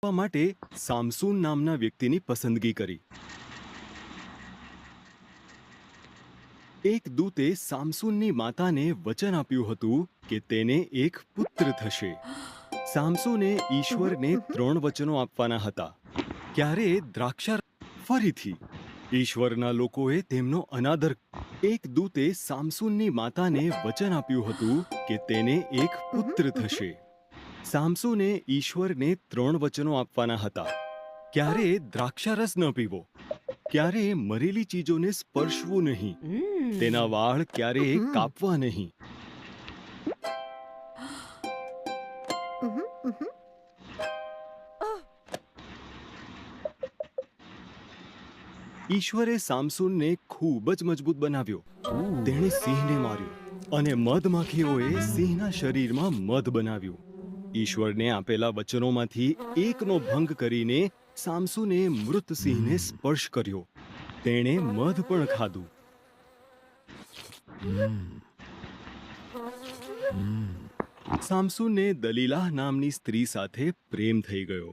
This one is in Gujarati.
માટે સામસૂન નામના વ્યક્તિની પસંદગી કરી. એક દૂતે સામસૂનની માતાને વચન આપ્યું હતું કે તેને એક પુત્ર થશે. સામસૂને ઈશ્વરને 3 વચનો આપવાના હતા. ક્યારે દ્રાક્ષા ફરીથી ઈશ્વરના લોકોએ તેમનો અનાદર. એક દૂતે સામસૂનની માતાને વચન આપ્યું હતું કે તેને એક પુત્ર થશે. સામસૂને ઈશ્વરને 3 વચનો આપવાના હતા. ક્યારે દ્રાક્ષારસ ન પીવો, ક્યારે મરેલી ચીજોને સ્પર્શવું નહીં, તેના વાળ ક્યારેય કાપવા નહીં. ઈશ્વરે સામસૂનને ખૂબ જ મજબૂત બનાવ્યો. તેણે સિંહને માર્યો અને મધમાખીઓએ સિંહના શરીરમાં મધ બનાવ્યું. ઈશ્વરને આપેલા વચનોમાંથી એકનો ભંગ કરીને સામસૂને મૃત સિંહને સ્પર્શ કર્યો. તેણે મધ પણ ખાધું. સામસૂનને દલીલાહ નામની સ્ત્રી સાથે પ્રેમ થઈ ગયો.